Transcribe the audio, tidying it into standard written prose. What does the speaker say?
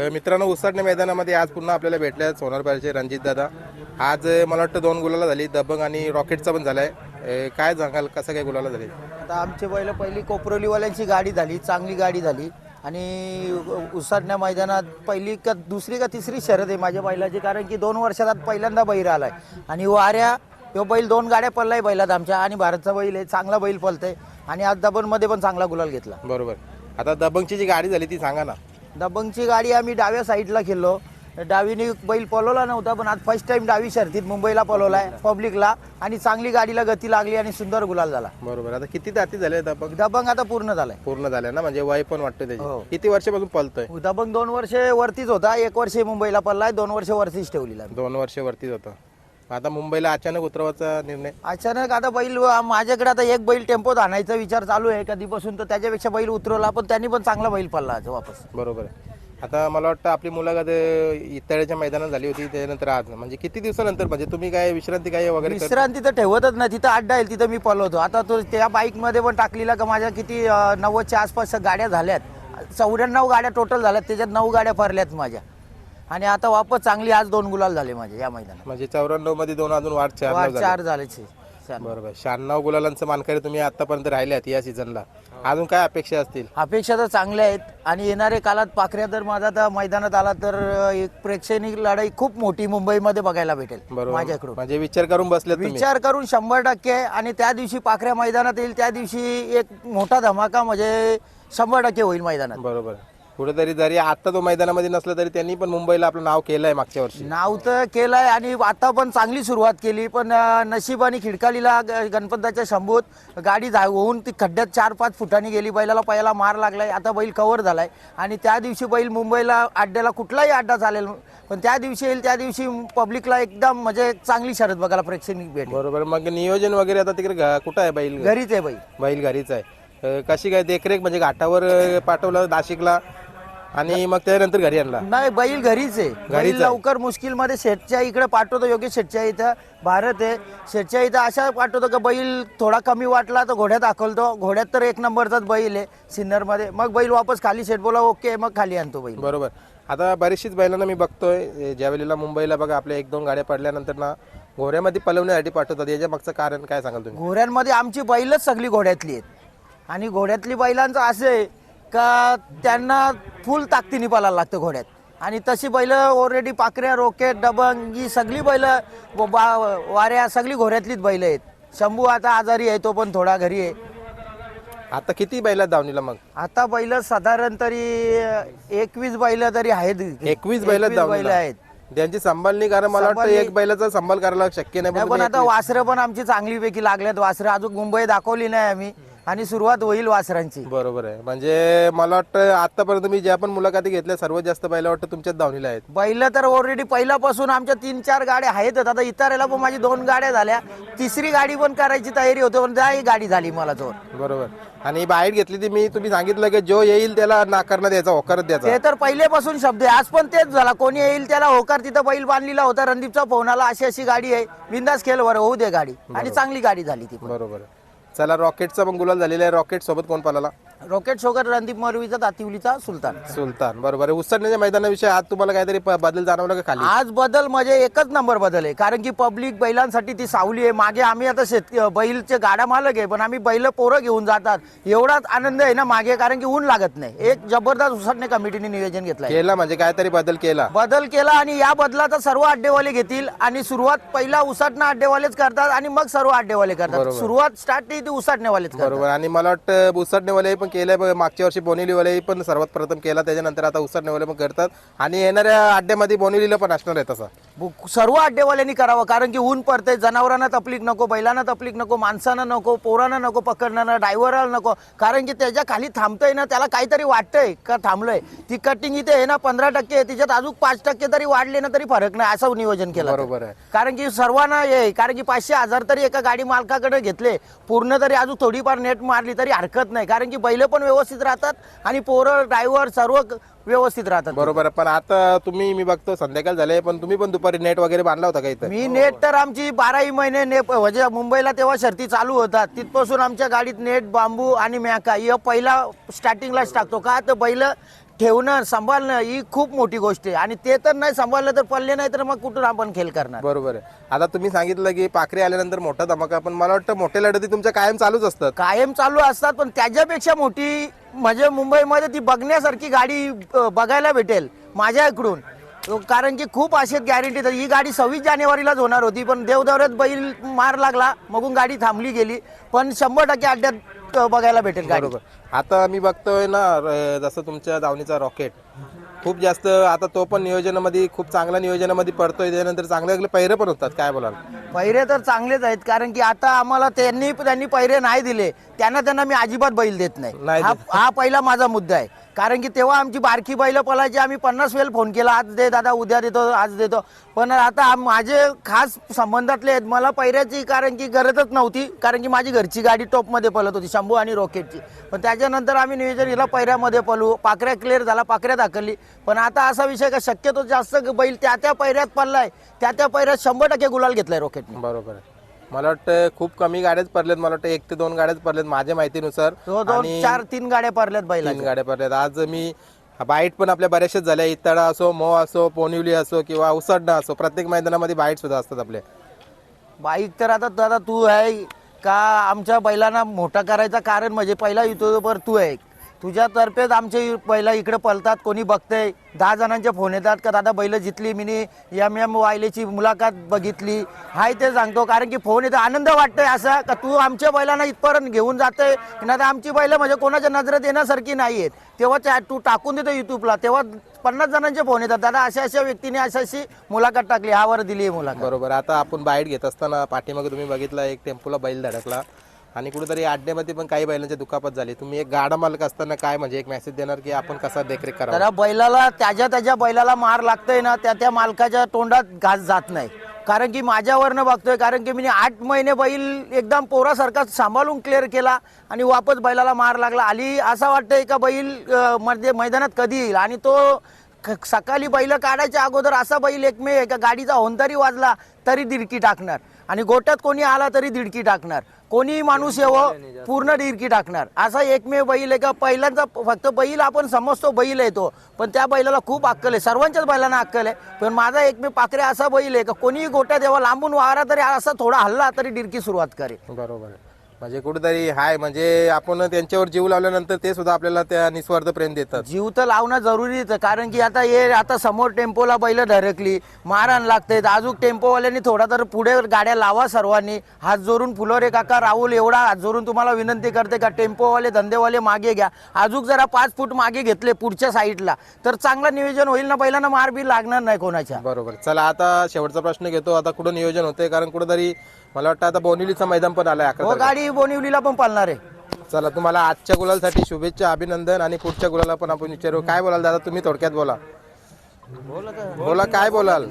मित्रांनो, उसाटणे मैदानामध्ये आज पुन्हा आपल्याला भेटले आहेत सोनारपारचे रणजित दादा. आज मला वाटतं 2 गुलाला झाली, दबंग आणि रॉकेटचा पण झालाय. काय सांगाल, कसं काय गुलाला झाली? आता आमची पहिली कोपरोलीवाल्यांची गाडी झाली, चांगली गाडी झाली. आणि उसाटण्या मैदानात पहिली का दुसरी का तिसरी शर्यत आहे माझ्या बैलाची, कारण की 2 वर्षात पहिल्यांदा बैल आलाय. आणि वाऱ्या तो बैल 2 गाड्या पळलाय बैलात आमच्या, आणि भारतचा बैल आहे, चांगला बैल पळतंय. आणि आज दबंगमध्ये पण चांगला गुलाल घेतला. बरोबर. आता दबंगची जी गाडी झाली ती सांगा ना. दबंगची गाडी आम्ही डाव्या साईडला खेळलो. डावीने बैल पळवला नव्हता, पण आज फर्स्ट टाइम डावी शर्तीत मुंबईला पळवलाय पब्लिकला, आणि चांगली गाडीला गती लागली आणि सुंदर गुलाल झाला. बरोबर. आता किती दाती झाले दबंग? दबंग आता पूर्ण झालाय. पूर्ण झाले ना, म्हणजे वय पण वाटतं त्याची. हो. किती वर्षापासून पळतोय? दबंग 2 वर्ष वरतीच होता, 1 वर्ष मुंबईला पळलाय, 2 वर्ष वरतीच ठेवलेला. 2 वर्ष वरतीच होता. आता मुंबईला अचानक उतरवायचा निर्णय? अचानक आता बैल माझ्याकडे आता एक बैल टेम्पोत आणायचा विचार चालू आहे कधीपासून, तर त्याच्यापेक्षा बैल उतरवला, पण त्यांनी पण चांगला बैल पळला आज वापस. बरोबर आहे. आता मला वाटतं आपली मुलाखत इत्याळ्याच्या मैदानात झाली होती, त्यानंतर आज म्हणजे किती दिवसानंतर, म्हणजे तुम्ही काय विश्रांती काय वगैरे विश्रांती तर ठेवतच नाही, तिथं अड्डा आहे, तिथं मी पळवतो. आता तो त्या बाईकमध्ये पण टाकलेला का माझ्या किती 90च्या आसपास गाड्या झाल्यात, 94 गाड्या टोटल झाल्यात, त्याच्यात 9 गाड्या भरल्यात माझ्या. आणि आता वापस चांगली आज 2 गुलाल झाले माझे या मैदानात. म्हणजे 94 मध्ये 2 अजून वाढ 4 झाले. बरोबर. 96 गुलालांचं मानकरी तुम्ही आतापर्यंत राहिल्यात या सीझनला. अजून काय अपेक्षा असतील? अपेक्षा तर चांगल्या आहेत, आणि येणाऱ्या काळात पाखऱ्या जर माझा तर मैदानात आला तर एक प्रेक्षणिक लढाई खूप मोठी मुंबईमध्ये बघायला भेटेल माझ्याकडून. म्हणजे विचार करून बसले? विचार करून 100%. आणि त्या दिवशी पाखऱ्या मैदानात येईल, त्या दिवशी एक मोठा धमाका म्हणजे 100% होईल मैदानात. बरोबर. कुठेतरी जरी आता तो मैदानामध्ये नसला तरी त्यांनी पण मुंबईला आपलं नाव केलंय मागच्या वर्षी. नाव तर केलंय, आणि आता पण चांगली सुरुवात केली. पण नशिबाने खिडकालीला गणपताच्या शंभूत गाडी होऊन ती खड्ड्यात 4-5 फुटांनी गेली, बैलाला पायाला मार लागलाय. आता बैल कव्हर झालाय, आणि त्या दिवशी बैल मुंबईला अड्ड्याला कुठलाही अड्डा चालेल, पण त्या दिवशी येईल, त्या दिवशी पब्लिकला एकदम म्हणजे चांगली शर्यत बघायला प्रेक्षणिक भेटेल. बरोबर. मग नियोजन वगैरे आता तिकडे कुठं आहे? बैल घरीच आहे. बैल घरीच आहे. कशी काय देखरेख, म्हणजे घाटावर पाठवलं नाशिकला आणि मग त्यानंतर घरी आणला? नाही, बैल घरीच आहे. बैल लवकर मुश्किल मध्ये शेटच्या इकडे पाठवतो, योगेश शेटच्या इथं भारत आहे, शेटच्या इथं अशा पाठवतो का बैल थोडा कमी वाटला तर घोड्यात दाखवतो. घोड्यात तर 1 नंबरचाच बैल आहे सिन्नर मध्ये. मग बैल वापस खाली, शेट बोला ओके, मग खाली आणतो बैल. बरोबर. आता बरीचशीच बैलांना मी बघतोय ज्यावेळेला मुंबईला बघा आपल्या 1-2 गाड्या पडल्यानंतर ना घोड्यामध्ये पळवण्यासाठी पाठवतात. याच्या मागचं कारण काय सांगाल तुम्ही? घोड्यांमध्ये आमची बैलच सगळी घोड्यातली आहेत, आणि घोड्यातली बैलांचं असं आहे का त्यांना फुल ताकदीने पळायला लागतं घोड्यात. आणि तशी बैल ऑलरेडी पाखऱ्या, रॉकेट, दबंग ही सगळी बैल, वाऱ्या सगळी घोड्यातलीच बैल आहेत. शंभू आता आजारी आहे, तो पण थोडा घरी आहे. आता किती बैलात धावणीला? मग आता बैल साधारण तरी 21 बैल तरी आहेत. 21 बैल आहेत त्यांची सांभाळणी, कारण मला वाटतं एक बैलाचा सांभाळ करायला शक्य नाही. पण आता वासरं पण आमची चांगलीपैकी लागल्यात. वासरं अजून मुंबई दाखवली नाही आम्ही, आणि सुरुवात होईल वासरांची. बरोबर आहे. म्हणजे मला वाटतं आतापर्यंत मी ज्या पण मुलाखती घेतल्या सर्वात जास्त बैल वाटतं तुमच्याच धावणीला आहेत. बैल तर ऑलरेडी पहिल्यापासून आमच्या 3-4 गाड्या आहेत. आता इतरायला पण माझी 2 गाड्या झाल्या, 3री गाडी पण करायची तयारी होती, पण ही गाडी झाली मला जोर. बरोबर. आणि बाहेर घेतली ती मी, तुम्ही सांगितलं की जो येईल त्याला नाकारण्यात द्यायचा, होकार द्यायचा. ते तर पहिल्यापासून शब्द आहे, आज पण तेच झाला. कोणी येईल त्याला होकार. तिथं बैल बांधलेला होता, रणदीपचा फोन आला, अशी गाडी आहे, बिंदास खेळ वर होऊ दे गाडी, आणि चांगली गाडी झाली ती. बरोबर. चला, रॉकेटचा पण गुलाल झालेला आहे. रॉकेट सोबत कोण पळाला? रॉकेट सोबत रणदीप मरवीचा, दातिवलीचा सुलतान. बरोबर आहे. उसटण्याच्या मैदानाविषयी आज तुम्हाला काहीतरी बदल जाणवला का खाली? आज बदल म्हणजे एकच नंबर बदल आहे, कारण की पब्लिक बैलांसाठी ती सावली आहे. मागे आम्ही आता बैलचे गाडा मालक आहे, पण आम्ही बैल पोरं घेऊन जातात, एवढाच आनंद आहे ना मागे, कारण की ऊन लागत नाही. एक जबरदस्त उसटणे कमिटीने नियोजन घेतलं, म्हणजे काहीतरी बदल केला. आणि या बदलाचा सर्व अड्डेवाले घेतील, आणि सुरुवात पहिला उसटणं अड्डेवालेच करतात, आणि मग सर्व अड्डेवाले करतात. सुरुवात स्टार्ट ती उसटणेवालेच करतात. बरोबर. आणि मला वाटतं उसटणेवाले पण केलंय, मागच्या वर्षी बोनिवलीवाले पण सर्वात प्रथम केला, त्याच्यानंतर आता उसटणेवाले पण करतात, आणि येणाऱ्या अड्ड्यामध्ये बोनिवलीला पण असणार आहे तसा. सर्व अड्डेवाल्यांनी करावं, कारण की ऊन पडते. जनावरांना तकलीफ नको, बैलांना तकलीफ नको, माणसांना नको, पोरांना नको, पकडणारा ड्रायव्हरला नको, कारण की त्याच्या खाली थांबतंय ना, त्याला काहीतरी वाटतंय का थांबलंय. ती कटिंग इथे आहे ना 15% आहे, तिच्यात अजून 5% तरी वाढले ना तरी फरक नाही, असं नियोजन केलं. बरोबर आहे. कारण की सर्वांना आहे, कारण की 500-1000 तरी एका गाडी मालकाकडे घेतले, पूर्ण तरी अजून थोडीफार नेट मारली तरी हरकत नाही, कारण की बैल पण व्यवस्थित राहतात, आणि पोरं, ड्रायव्हर सर्व व्यवस्थित राहतात. बरोबर. पण आता तुम्ही, मी बघतो संध्याकाळ झाले, पण तुम्ही पण दुपारी नेट वगैरे बांधला होता का इथं? मी नेट तर आमची 12ही महिने म्हणजे मुंबईला तेव्हा शर्ती चालू होतात, तिथपासून आमच्या गाडीत नेट, बांबू आणि मॅका पहिला स्टार्टिंगलाच टाकतो. का तर बैल ठेवणं सांभाळणं ही खूप मोठी गोष्ट आहे आणि ते तर नाही सांभाळलं तर पडले नाही तर मग कुठून आपण खेळ करणार. बरोबर आहे. आता तुम्ही सांगितलं की पाखरे आल्यानंतर मोठा धमाका, पण मला वाटतं मोठ्या लढती तुमच्या कायम चालूच असतात. कायम चालू असतात, पण त्याच्यापेक्षा मोठी म्हणजे मुंबईमध्ये ती बघण्यासारखी गाडी बघायला भेटेल माझ्या इकडून. कारण की खूप अशी गॅरंटी ही गाडी 26 जानेवारीलाच होणार होती, पण देवदवऱ्यात बैल मार लागला, मगून गाडी थांबली गेली. पण 100% अड्ड्यात बघायला भेटेल गाडी. बरोबर. आता मी बघतोय ना जसं तुमच्या दावणीचा रॉकेट खूप जास्त आता तो पण नियोजनामध्ये खूप चांगल्या नियोजनामध्ये पडतोय. त्यानंतर चांगले चांगले पैरे पण होतात. काय बोलाल? पैरे तर चांगलेच आहेत, कारण की आता आम्हाला त्यांनी पैरे नाही दिले, त्यांना मी अजिबात बैल देत नाही नाही. हा पहिला माझा मुद्दा आहे. कारण की तेव्हा आमची बारकी बैल पळायची, आम्ही 50 वेळ फोन केला, आज दे दादा, उद्या देतो, आज देतो. पण आता माझे खास संबंधातले आहेत, मला पैऱ्याची कारण की गरजच नव्हती, कारण की माझी घरची गाडी टॉपमध्ये पळत होती, शंभू आणि रॉकेटची. पण त्याच्यानंतर आम्ही नियोजन हिला पैऱ्यामध्ये पळू, पाकऱ्या क्लिअर झाला, पाकऱ्या दाखवली. पण आता असा विषय का शक्यतो जास्त बैल त्या पैऱ्यात पडलाय, त्या पैऱ्यात 100% गुलाल घेतलाय रॉकेटने. बरोबर आहे. मला वाटतं खूप कमी गाड्याच पडल्यात. मला वाटतं 1 ते 2 गाड्याच पडल्यात माझ्या माहितीनुसार. 2-4-3 गाड्या पडल्यात बैला. 3 गाड्या पडल्यात. आज मी बाईट पण आपल्या बऱ्याचशाच झाल्या. इतळा असो, मो असो, पोनिवली असो किंवा उसडणं असो, प्रत्येक मैदानामध्ये बाईट सुद्धा असतात आपले. बाईक तर आता दादा तू आहे का आमच्या बैलांना मोठा करायचं कारण म्हणजे पहिला युट्यूबर तू आहे. तुझ्यातर्फेच आमचे बैल इकडे पळतात. कोणी बघतंय, 10 जणांचे फोन येतात का दादा बैल जितली, मिनी एम वायलेची मुलाखत बघितली, हाय ते सांगतो. कारण की फोन येतो, आनंद वाटतोय असा का तू आमच्या बैलांना इथपर्यंत घेऊन जातोय. नाही तर आमची बैल म्हणजे कोणाच्या नजरेत येण्यासारखी नाही आहेत. तेव्हा तू टाकून देतो युट्यूबला, तेव्हा 50 जणांचे फोन येतात, दादा अशा अशा व्यक्तीने अशी मुलाखत टाकली, ह्यावर दिली आहे मुलाखत. बरोबर. आता आपण बाईट घेत असताना पाठीमागे तुम्ही बघितला एक टेम्पोला बैल धडकला आणि कुठेतरी अड्ड्यामध्ये पण काही बैलांची दुखापत झाली. तुम्ही एक गाडा मालक असताना काय म्हणजे एक मेसेज देणार की आपण कसा देखरेख करावा? तर बैलाला त्याच्या बैलाला मार लागतोय ना, त्या मालकाच्या तोंडात घास जात नाही. कारण की माझ्यावरनं बघतोय, कारण की मी 8 महिने बैल एकदम पोरासारखा सांभाळून क्लिअर केला आणि वापस बैलाला मार लागला. आली असं वाटतंय का बैल मध्ये मैदानात कधी येईल. आणि तो सकाळी बैल काढायच्या अगोदर असा बैल एकमेव का गाडीचा होंदारी वाजला तरी दिडकी टाकणार, आणि गोट्यात कोणी आला तरी दिडकी टाकणार, कोणी माणूस येवो पूर्ण दिडकी टाकणार. असा एकमेव बैल आहे का पहिल्यांदा फक्त बैल आपण समजतो बैल आहे तो, पण त्या बैलाला खूप अक्कल आहे. सर्वांच्याच बैलांना अक्कल आहे, पण माझा एकमेव पाखऱ्या असा बैल आहे का कोणी गोट्यात येवा लांबून वारा तरी असा थोडा हल्ला तरी दिडकी सुरुवात करेल. बरोबर आहे. म्हणजे कुठेतरी हाय म्हणजे आपण त्यांच्यावर जीव लावल्यानंतर ते सुद्धा आपल्याला त्या निस्वार्थ प्रेम देतात. जीव तर लावणं जरुरीच आहे, कारण की आता समोर टेम्पोला बैल धडकली, मारहाण लागते, अजून टेम्पोवाल्यांनी थोडा तर पुढे गाड्या लावा. सर्वांनी हात जोडून फुलोरे काका, राहुल एवढा हात जोडून तुम्हाला विनंती करते का टेम्पोवाले धंदेवाले मागे घ्या. अजून जरा 5 फूट मागे घेतले पुढच्या साईडला तर चांगलं नियोजन होईल ना, बैलांना मार बी लागणार नाही कोणाच्या. बरोबर. चला आता शेवटचा प्रश्न घेतो. आता कुठं नियोजन होते? कारण कुठेतरी मला वाटतं आता बोनिवलीचं मैदान पण आलंय. हो, गाडी बोनिवलीला पण पाळणार आहे. चला तुम्हाला आजच्या गुलालसाठी शुभेच्छा, अभिनंदन. आणि पुढच्या गुलाला पण आपण विचारू. काय बोलाल दादा तुम्ही? थोडक्यात बोला. काय बोलाल?